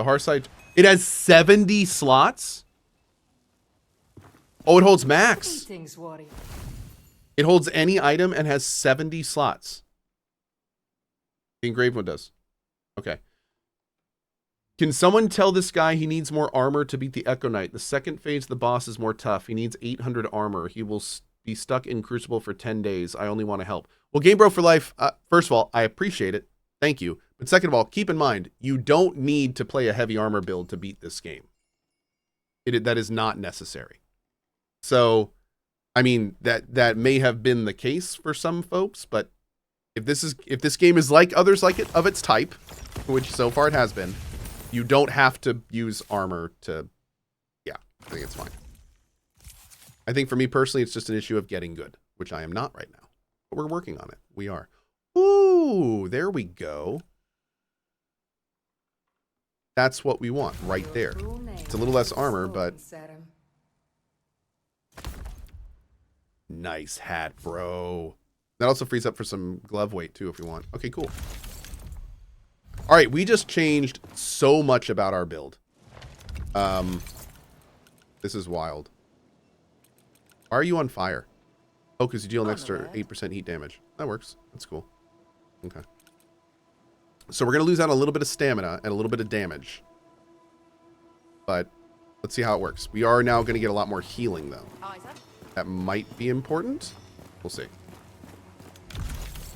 The Hearthside. It has 70 slots? Oh, it holds max. It holds any item and has 70 slots. The engraved one does. Okay. Can someone tell this guy he needs more armor to beat the Echo Knight? The second phase of the boss is more tough. He needs 800 armor. He will be stuck in Crucible for 10 days. I only want to help. Well, Game Bro for Life, first of all, I appreciate it. Thank you. But second of all, keep in mind, you don't need to play a heavy armor build to beat this game. That is not necessary. So, I mean, that may have been the case for some folks, but if this game is like others like it of its type, which so far it has been, you don't have to use armor to, yeah, I think it's fine. I think for me personally, it's just an issue of getting good, which I am not right now, but we're working on it. We are. Ooh, there we go. That's what we want right there. It's a little less armor, but nice hat, bro. That also frees up for some glove weight too if we want. Okay, cool. All right, we just changed so much about our build. This is wild. Why are you on fire? Oh, because you deal an extra 8% heat damage. That works. That's cool. Okay. So we're going to lose out a little bit of stamina and a little bit of damage. But let's see how it works. We are now going to get a lot more healing, though. That might be important. We'll see.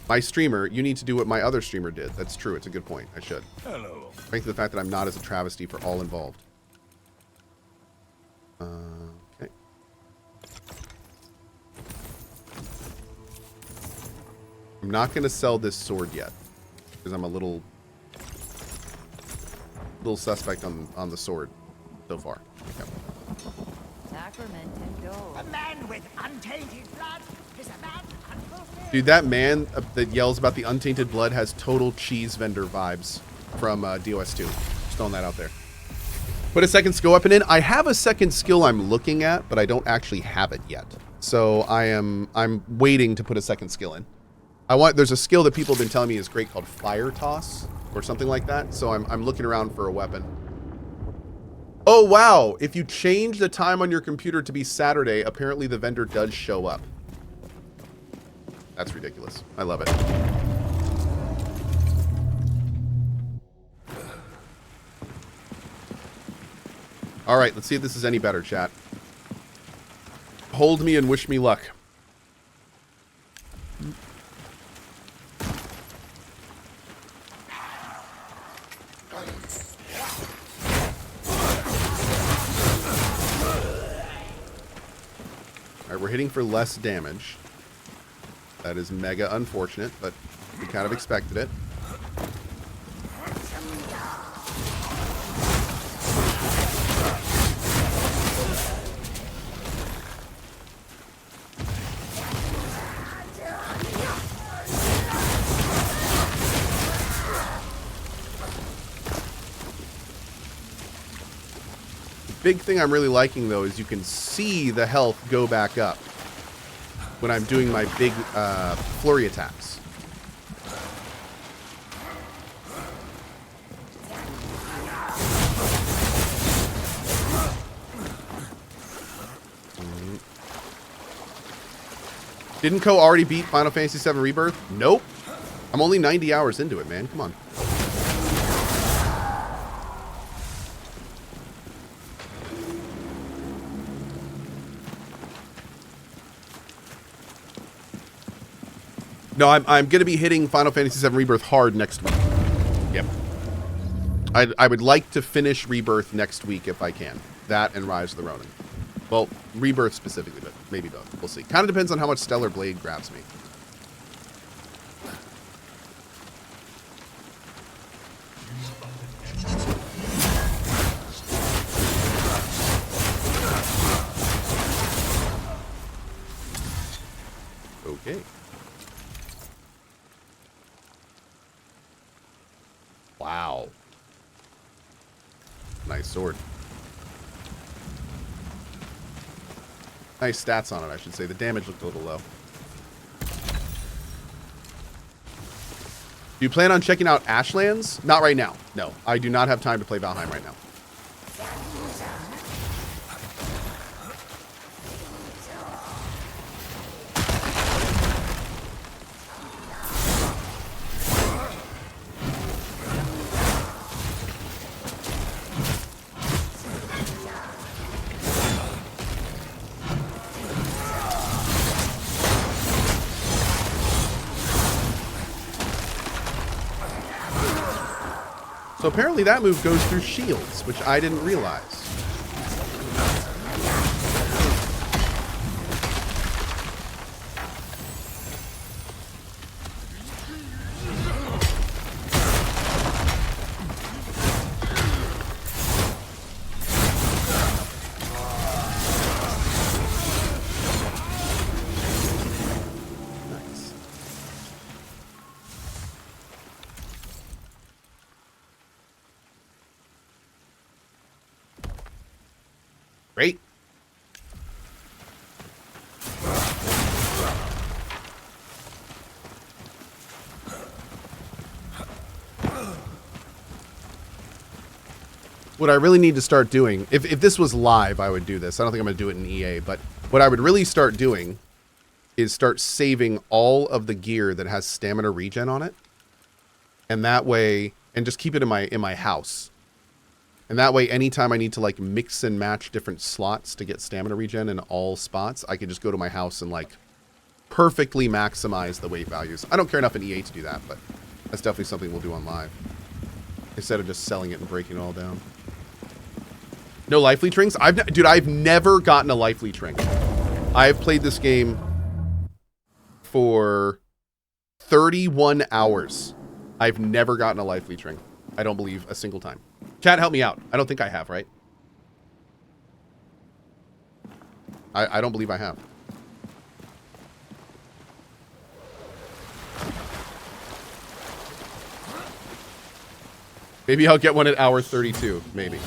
My streamer, you need to do what my other streamer did. That's true. It's a good point. I should. Hello. Thanks to the fact that I'm not as a travesty for all involved. Okay. I'm not going to sell this sword yet. Because I'm a little suspect on the sword so far. Okay. A man with untainted blood is a man unfulfilled. Dude, that man that yells about the untainted blood has total cheese vendor vibes from DOS2. Just throwing that out there. Put a second skill weapon in. I have a second skill I'm looking at, but I don't actually have it yet. So I'm waiting to put a second skill in. There's a skill that people have been telling me is great called Fire Toss or something like that. So I'm looking around for a weapon. Oh, wow. If you change the time on your computer to be Saturday, apparently the vendor does show up. That's ridiculous. I love it. All right, let's see if this is any better, chat. Hold me and wish me luck. Alright, we're hitting for less damage. That is mega unfortunate, but we kind of expected it. Big thing I'm really liking, though, is you can see the health go back up when I'm doing my big flurry attacks. Didn't Cohh already beat Final Fantasy VII Rebirth? Nope. I'm only 90 hours into it, man. Come on. No, I'm going to be hitting Final Fantasy VII Rebirth hard next week. Yep. I would like to finish Rebirth next week if I can. That and Rise of the Ronin. Well, Rebirth specifically, but maybe both. We'll see. Kind of depends on how much Stellar Blade grabs me. Okay. Wow. Nice sword. Nice stats on it, I should say. The damage looked a little low. Do you plan on checking out Ashlands? Not right now. No, I do not have time to play Valheim right now. So apparently that move goes through shields, which I didn't realize. Great. What I really need to start doing, if this was live, I would do this. I don't think I'm going to do it in EA, but what I would really start doing is start saving all of the gear that has stamina regen on it. And that way, and just keep it in my house. And that way, anytime I need to like mix and match different slots to get stamina regen in all spots, I can just go to my house and like perfectly maximize the weight values. I don't care enough in EA to do that, but that's definitely something we'll do on live. Instead of just selling it and breaking it all down. No life leech rings? Dude, I've never gotten a life leech ring. I've played this game for 31 hours. I've never gotten a life leech ring. I don't believe a single time. Chat, help me out. I don't think I have, right? I don't believe I have. Maybe I'll get one at hour 32. Maybe.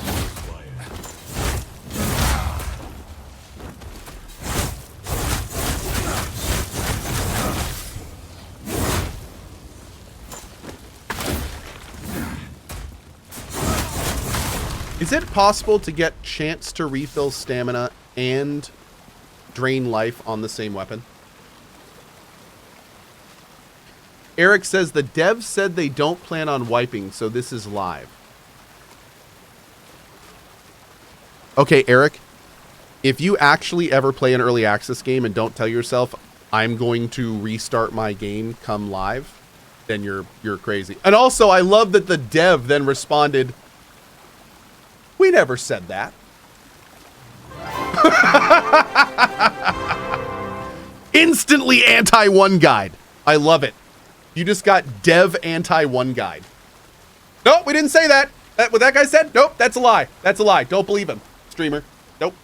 Is it possible to get chance to refill stamina and drain life on the same weapon? Eric says the devs said they don't plan on wiping, so this is live. Okay, Eric, if you actually ever play an early access game and don't tell yourself I'm going to restart my game come live, then you're crazy. And also, I love that the dev then responded, "We never said that." Instantly anti-one guide. I love it. You just got dev anti-one guide. Nope, we didn't say that. What that guy said? Nope, that's a lie. That's a lie. Don't believe him, streamer. Nope.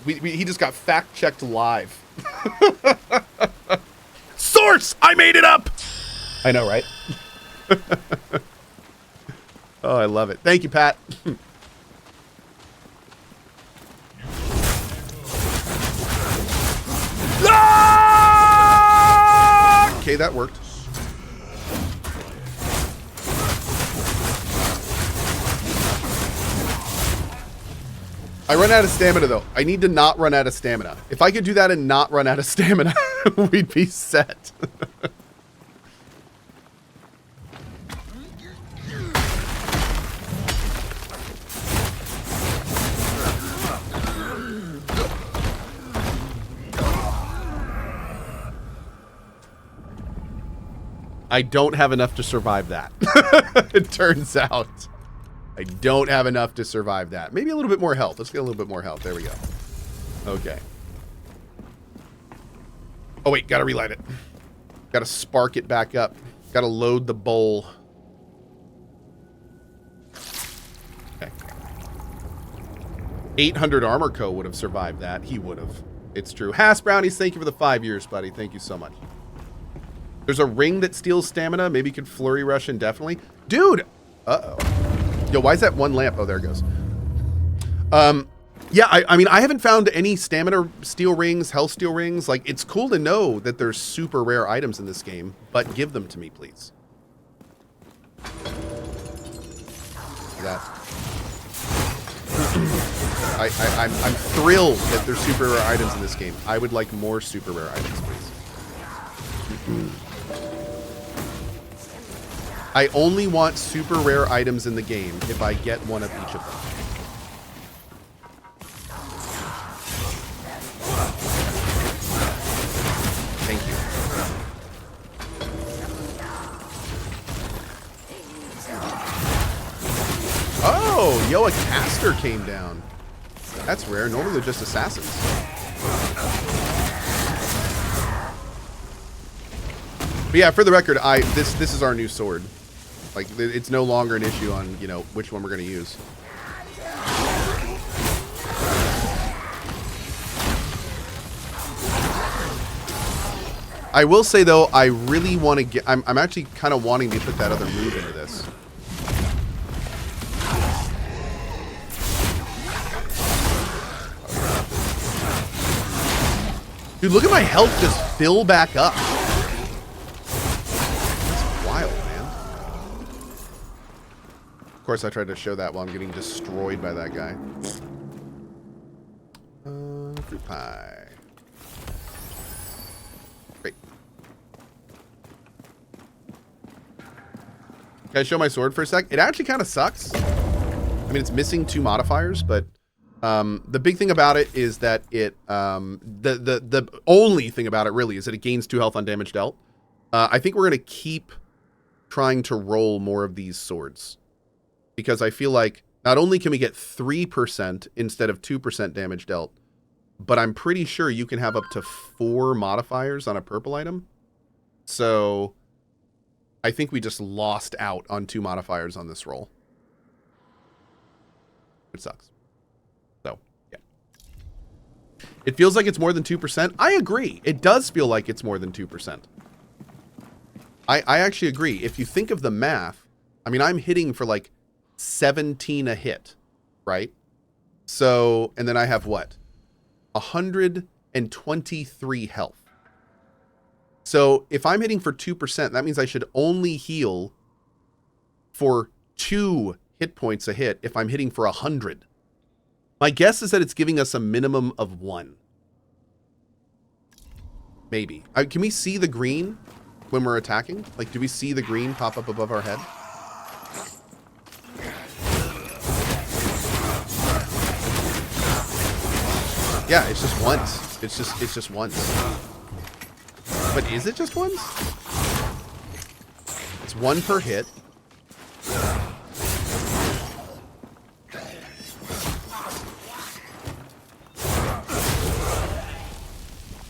He just got fact-checked live. Source! I made it up! I know, right? Oh, I love it. Thank you, Pat. Ah! Okay, that worked. I run out of stamina, though. I need to not run out of stamina. If I could do that and not run out of stamina, we'd be set. I don't have enough to survive that. It turns out. I don't have enough to survive that. Maybe a little bit more health. Let's get a little bit more health. There we go. Okay. Oh, wait. Gotta relight it. Gotta spark it back up. Gotta load the bowl. Okay. 800 armor co would have survived that. He would have. It's true. Hass Brownies, thank you for the 5 years, buddy. Thank you so much. There's a ring that steals stamina. Maybe you could flurry rush indefinitely. Dude! Uh-oh. Yo, why is that one lamp? Oh, there it goes. Yeah, I mean, I haven't found any stamina steel rings, health steel rings. Like, it's cool to know that there's super rare items in this game, but give them to me, please. That. I'm thrilled that there's super rare items in this game. I would like more super rare items, please. I only want super rare items in the game if I get one of each of them. Thank you. Oh, yo, a caster came down. That's rare. Normally they're just assassins. But yeah, for the record, this is our new sword. Like, it's no longer an issue on, you know, which one we're going to use. I will say, though, I really want to get... I'm actually kind of wanting to put that other move into this. Dude, look at my health just fill back up. That's wild, man. Of course, I tried to show that while I'm getting destroyed by that guy. Fruit pie. Great. Can I show my sword for a sec? It actually kind of sucks. I mean, it's missing 2 modifiers, but the big thing about it is that it the only thing about it really is that it gains 2 health on damage dealt. I think we're gonna keep trying to roll more of these swords because I feel like not only can we get 3% instead of 2% damage dealt, but I'm pretty sure you can have up to 4 modifiers on a purple item. So I think we just lost out on 2 modifiers on this roll. It sucks. So, yeah. It feels like it's more than 2%. I agree. It does feel like it's more than 2%. I actually agree. If you think of the math, I mean, I'm hitting for like 17 a hit, right? So, and then I have what? 123 health. So if I'm hitting for 2%, that means I should only heal for 2 hit points a hit if I'm hitting for 100. My guess is that it's giving us a minimum of 1. Maybe. Can we see the green when we're attacking? Like, do we see the green pop up above our head? Yeah, it's just once. It's just once. But is it just once? It's 1 per hit.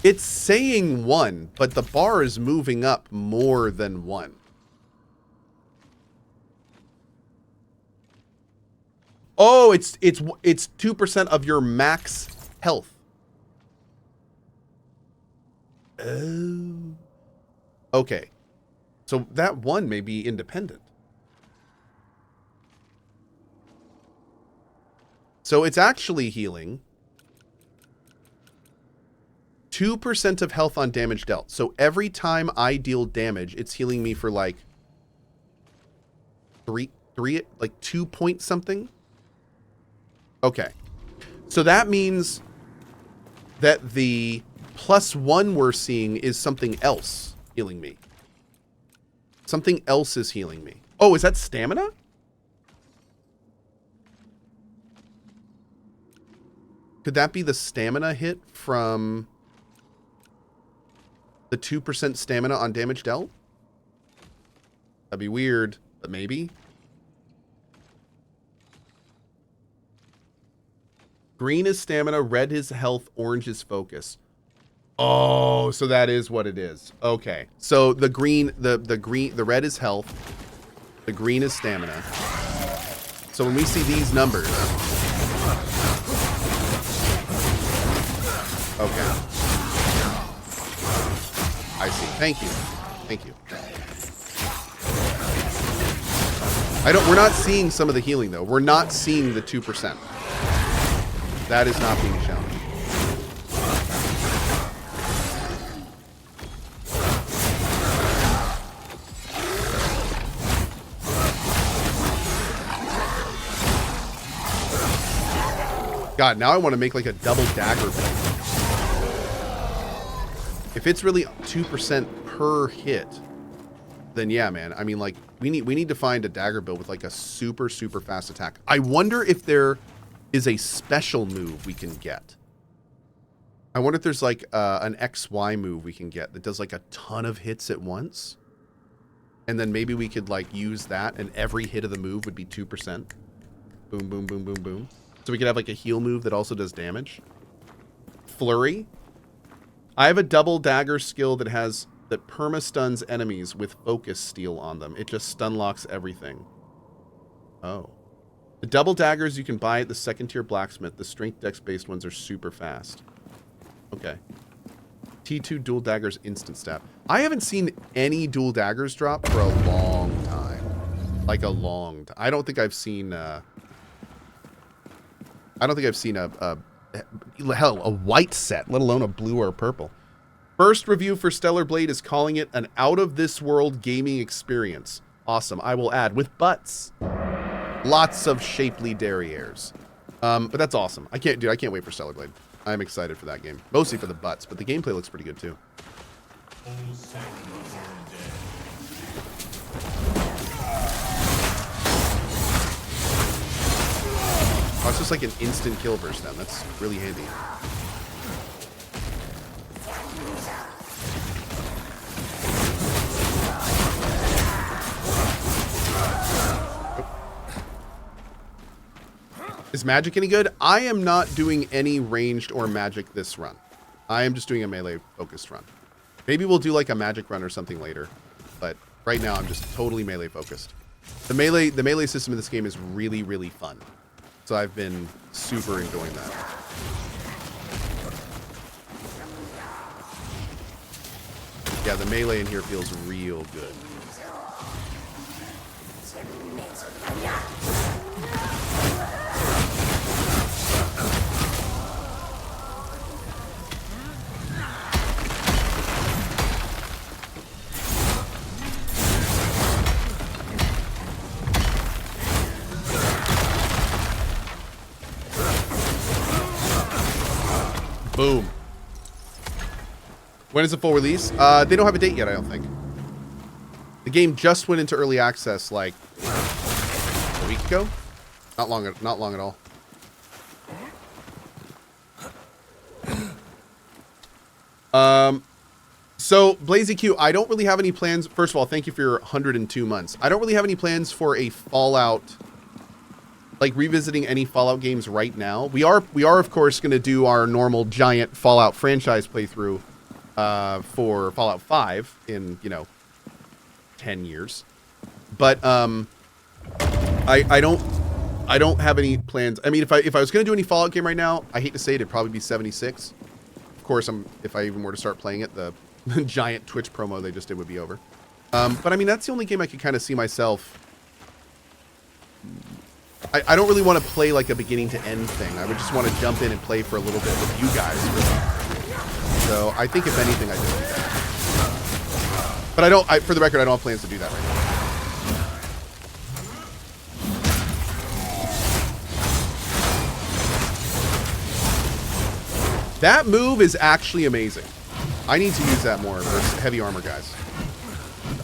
It's saying 1, but the bar is moving up more than 1. Oh, it's 2% of your max health. Oh. Okay. So that 1 may be independent. So it's actually healing 2% of health on damage dealt. So every time I deal damage, it's healing me for like 3, like 2 point something. Okay. So that means that the +1 we're seeing is something else healing me. Something else is healing me. Oh, is that stamina? Could that be the stamina hit from the 2% stamina on damage dealt? That'd be weird, but maybe. Green is stamina, red is health, orange is focus. Oh, so that is what it is. Okay. So the green, the red is health, the green is stamina. So when we see these numbers. Okay. I see. Thank you. Thank you. We're not seeing some of the healing though. We're not seeing the 2%. That is not being challenged. God, now I want to make like a double dagger build. If it's really 2% per hit, then yeah, man. I mean, like, we need to find a dagger build with like a super fast attack. I wonder if there is a special move we can get. I wonder if there's like an XY move we can get that does like a ton of hits at once. And then maybe we could like use that and every hit of the move would be 2%. Boom, boom, boom, boom, boom. So we could have like a heal move that also does damage. Flurry. I have a double dagger skill that perma stuns enemies with focus steel on them. It just stun locks everything. Oh. The double daggers you can buy at the second tier blacksmith. The strength dex based ones are super fast. Okay. T2 dual daggers instant stab. I haven't seen any dual daggers drop for a long time. Like a long time. I don't think I've seen a white set, let alone a blue or a purple. First review for Stellar Blade is calling it an out-of-this-world gaming experience. Awesome. I will add, with butts. Lots of shapely derrieres. But that's awesome. I can't wait for Stellar Blade. I'm excited for that game. Mostly for the butts, but the gameplay looks pretty good too. Oh, it's just like an instant kill versus them. That's really handy. Is magic any good? I am not doing any ranged or magic this run. I am just doing a melee focused run. Maybe we'll do like a magic run or something later. But right now I'm just totally melee focused. The melee system in this game is really, really fun. So I've been super enjoying that. Yeah, the melee in here feels real good. Boom. When is the full release? They don't have a date yet, I don't think. The game just went into early access like a week ago. Not long at all. So BlazyQ, I don't really have any plans. First of all, thank you for your 102 months. I don't really have any plans for a Fallout, like revisiting any Fallout games right now. We are of course going to do our normal giant Fallout franchise playthrough for Fallout 5 in, 10 years. But I don't have any plans. I mean, if I was going to do any Fallout game right now, I hate to say it, it'd probably be 76. Of course, if I even were to start playing it, the giant Twitch promo they just did would be over. But I mean, that's the only game I could kind of see myself. I don't really want to play like a beginning to end thing. I would just want to jump in and play for a little bit with you guys. So I think if anything, I just do that. But for the record, I don't have plans to do that right now. That move is actually amazing. I need to use that more versus heavy armor guys.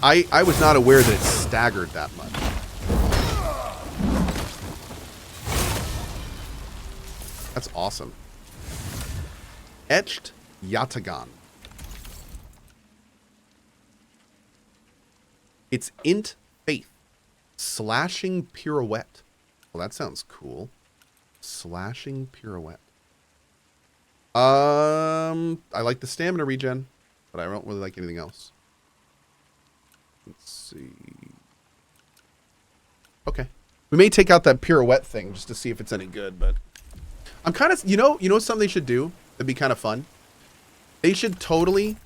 I was not aware that it staggered that much. That's awesome. Etched Yatagan. It's int faith. Slashing pirouette. Well, that sounds cool. Slashing pirouette. I like the stamina regen, but I don't really like anything else. Let's see. Okay. We may take out that pirouette thing just to see if it's any good, but I'm kind of, you know something they should do that'd be kind of fun? They should totally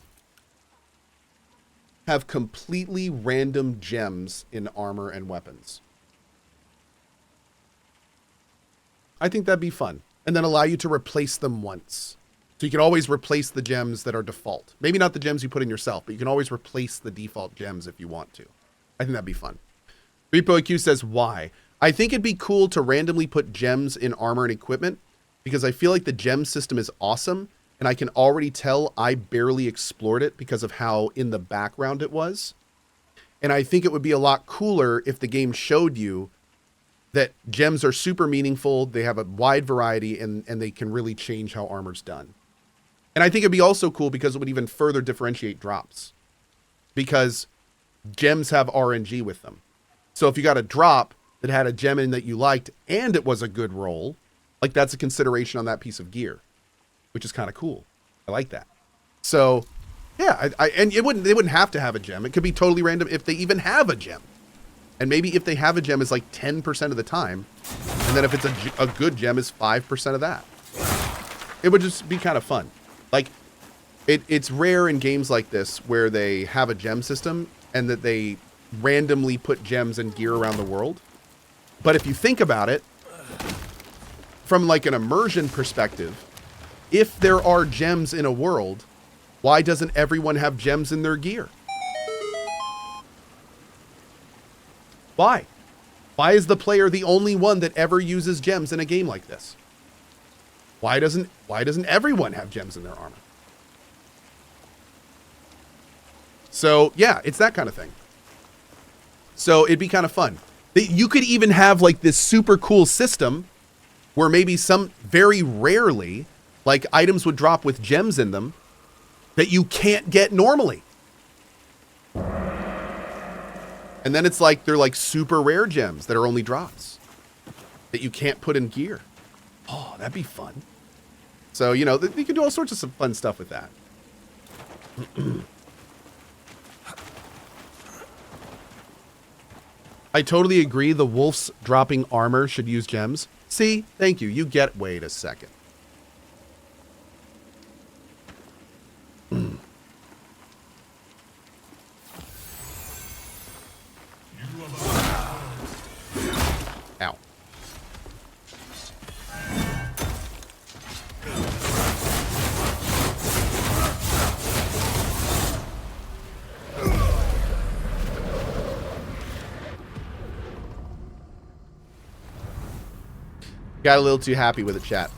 have completely random gems in armor and weapons. I think that'd be fun. and then allow you to replace them once. So you can always replace the gems that are default. Maybe not the gems you put in yourself, but you can always replace the default gems if you want to. I think that'd be fun. Repo IQ says, why? I think it'd be cool to randomly put gems in armor and equipment because I feel like the gem system is awesome, and I can already tell I barely explored it because of how in the background it was. And I think it would be a lot cooler if the game showed you that gems are super meaningful, they have a wide variety, and they can really change how armor's done. And I think it'd be also cool because it would even further differentiate drops. Because gems have RNG with them. So if you got a drop that had a gem in that you liked and it was a good roll, like that's a consideration on that piece of gear, which is kind of cool. I like that. So yeah, and they wouldn't have to have a gem. It could be totally random if they even have a gem. And maybe if they have a gem is like 10% of the time. And then if it's a good gem is 5% of that. It would just be kind of fun. Like it's rare in games like this where they have a gem system and that they randomly put gems and gear around the world. But if you think about it, from like an immersion perspective, if there are gems in a world, why doesn't everyone have gems in their gear? Why? Why is the player the only one that ever uses gems in a game like this? Why doesn't everyone have gems in their armor? So yeah, it's that kind of thing. So it'd be kind of fun. You could even have like this super cool system where maybe some very rarely like items would drop with gems in them that you can't get normally. And then it's like they're like super rare gems that are only drops that you can't put in gear. Oh, that'd be fun. So, you know, you can do all sorts of some fun stuff with that. I totally agree. The wolves dropping armor should use gems. See, thank you. You get, wait a second. Ow. Got a little too happy with it, chat.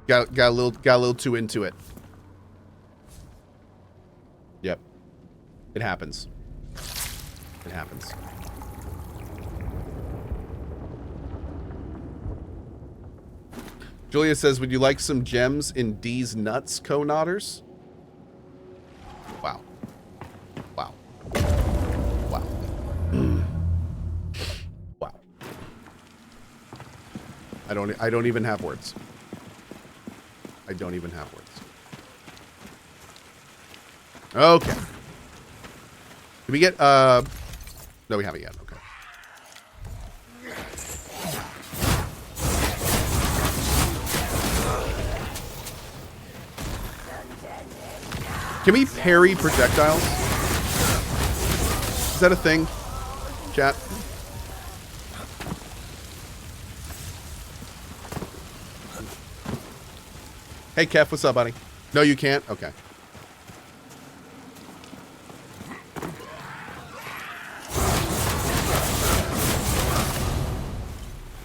Got a little too into it. Yep. It happens. It happens. Julia says, would you like some gems in D's nuts, Cohh-Nodders? Wow. Wow. Wow. Wow. I don't even have words. I don't even have words. Okay. Did we get, no, we haven't yet. Okay. Can we parry projectiles? Is that a thing, chat? Hey, Kef, what's up, buddy? No, you can't? Okay.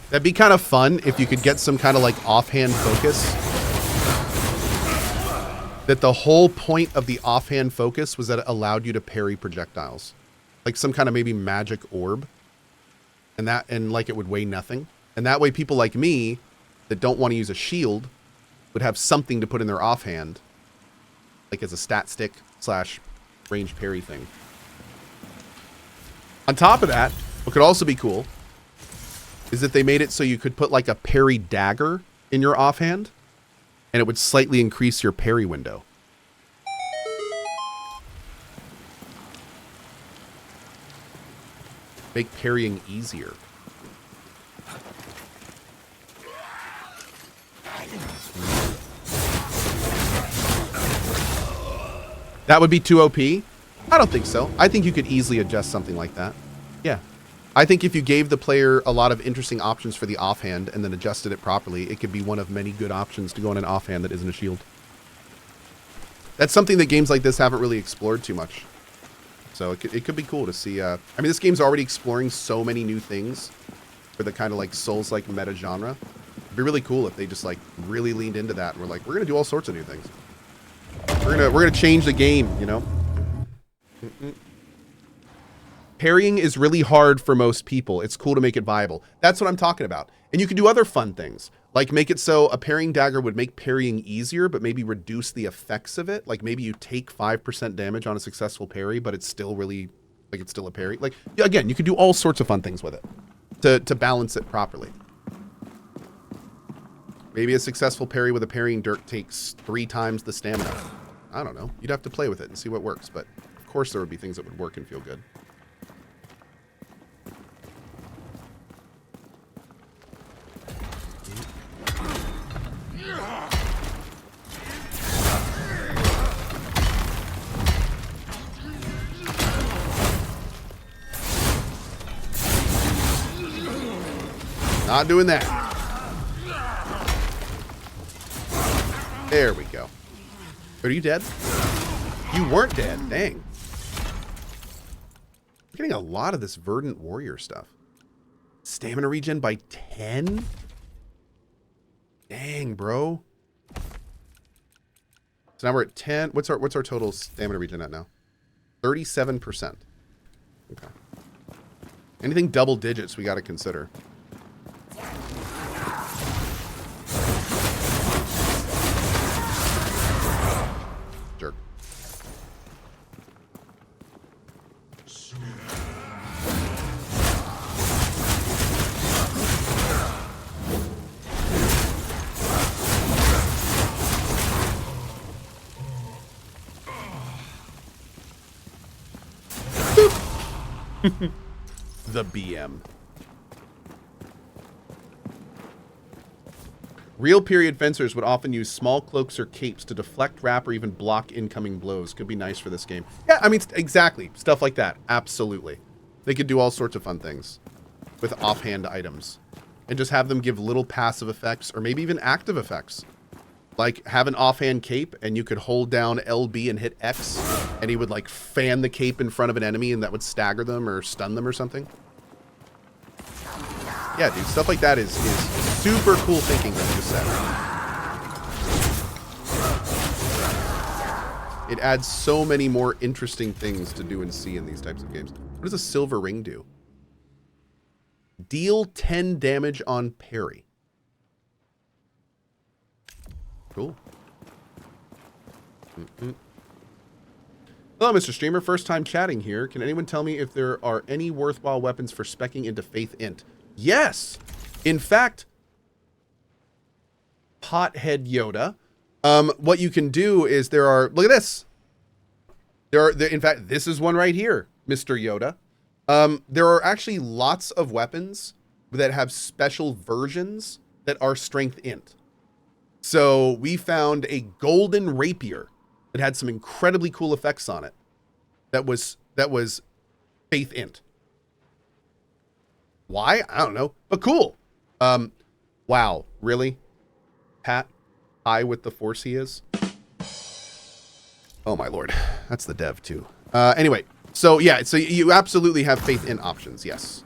That'd be kind of fun if you could get some kind of like offhand focus. That the whole point of the offhand focus was that it allowed you to parry projectiles. Like some kind of maybe magic orb. And like it would weigh nothing. And that way people like me that don't want to use a shield would have something to put in their offhand, like as a stat stick / range parry thing. On top of that, what could also be cool is that they made it so you could put like a parry dagger in your offhand, and it would slightly increase your parry window. Make parrying easier. That would be too OP? I don't think so. I think you could easily adjust something like that. Yeah. I think if you gave the player a lot of interesting options for the offhand and then adjusted it properly, it could be one of many good options to go on an offhand that isn't a shield. That's something that games like this haven't really explored too much. So it could be cool to see. I mean, this game's already exploring so many new things for the kind of like Souls-like meta genre. It'd be really cool if they just like really leaned into that and were like, we're gonna do all sorts of new things. We're gonna change the game, you know. Parrying is really hard for most people. It's cool to make it viable. That's what I'm talking about. And you can do other fun things, like make it so a parrying dagger would make parrying easier, but maybe reduce the effects of it. Like maybe you take 5% damage on a successful parry, but it's still really, like it's still a parry. Like, again, you can do all sorts of fun things with it to balance it properly. Maybe a successful parry with a parrying dirk takes 3 times the stamina. I don't know. You'd have to play with it and see what works, but of course there would be things that would work and feel good. Not doing that. There we go. Are you dead? You weren't dead. Dang. I'm getting a lot of this Verdant Warrior stuff. Stamina regen by 10? Dang, bro. So now we're at 10. What's our total stamina regen at now? 37%. Okay. Anything double digits we got to consider. Jerk. The BM. Real period fencers would often use small cloaks or capes to deflect, wrap, or even block incoming blows. Could be nice for this game. Yeah, I mean, exactly. Stuff like that. Absolutely. They could do all sorts of fun things with offhand items. And just have them give little passive effects, or maybe even active effects. Like, have an offhand cape, and you could hold down LB and hit X, and he would, like, fan the cape in front of an enemy, and that would stagger them or stun them or something. Yeah, dude, stuff like that is super cool thinking, like you said. It adds so many more interesting things to do and see in these types of games. What does a silver ring do? Deal 10 damage on parry. Cool. Hello, Mr. Streamer. First time chatting here. Can anyone tell me if there are any worthwhile weapons for speccing into Faith Int? Yes. In fact, Pothead Yoda. What you can do is there are, look at this. In fact, this is one right here, Mr. Yoda. There are actually lots of weapons that have special versions that are strength int. So we found a golden rapier that had some incredibly cool effects on it. That was Faith Int. Why? I don't know, but cool. Wow, really? Pat, high with the force he is. Oh my lord, that's the dev too. Anyway, so yeah, so you absolutely have Faith Int options. Yes,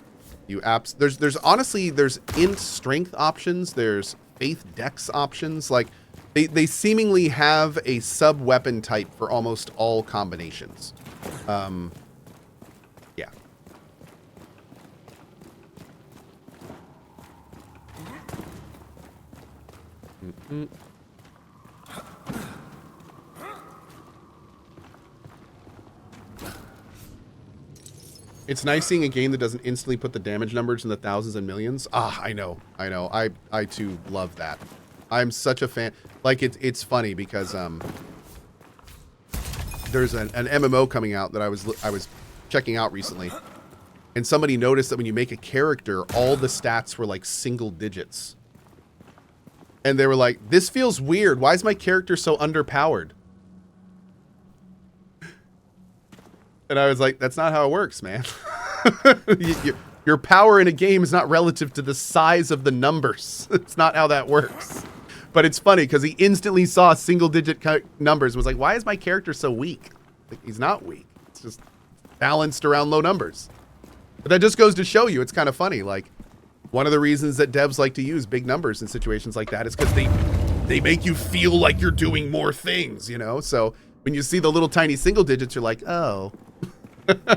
there's honestly there's int strength options. There's Faith Dex options. Like they seemingly have a sub weapon type for almost all combinations. Yeah. It's nice seeing a game that doesn't instantly put the damage numbers in the thousands and millions. Ah, I know. I too love that. I'm such a fan. Like it's funny because there's an MMO coming out that I was checking out recently, and somebody noticed that when you make a character, all the stats were like single digits. And they were like, this feels weird. Why is my character so underpowered? And I was like, that's not how it works, man. Your power in a game is not relative to the size of the numbers. It's not how that works. But it's funny because he instantly saw single-digit numbers and was like, why is my character so weak? Like, he's not weak. It's just balanced around low numbers. But that just goes to show you, it's kind of funny. Like, one of the reasons that devs like to use big numbers in situations like that is because they make you feel like you're doing more things, you know? So when you see the little tiny single digits, you're like, oh. But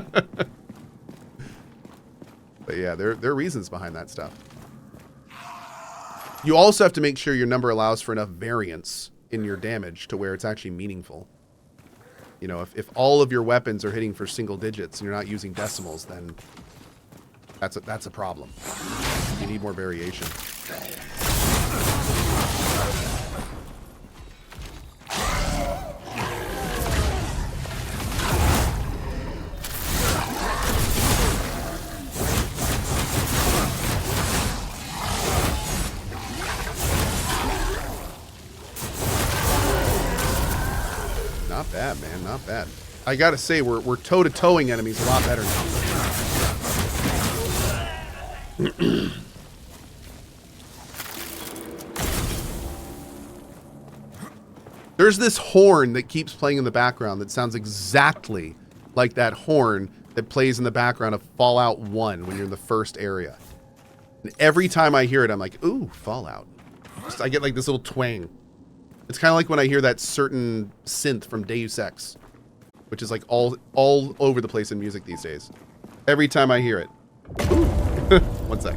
yeah, there are reasons behind that stuff. You also have to make sure your number allows for enough variance in your damage to where it's actually meaningful. You know, if all of your weapons are hitting for single digits and you're not using decimals, then that's a problem. You need more variation. Not bad, man. Not bad. I gotta say, we're toe-to-toeing enemies a lot better now. There's this horn that keeps playing in the background that sounds exactly like that horn that plays in the background of Fallout 1 when you're in the first area. And every time I hear it, I'm like, ooh, Fallout. I get like this little twang. It's kind of like when I hear that certain synth from Deus Ex, which is like all over the place in music these days. Every time I hear it. One sec.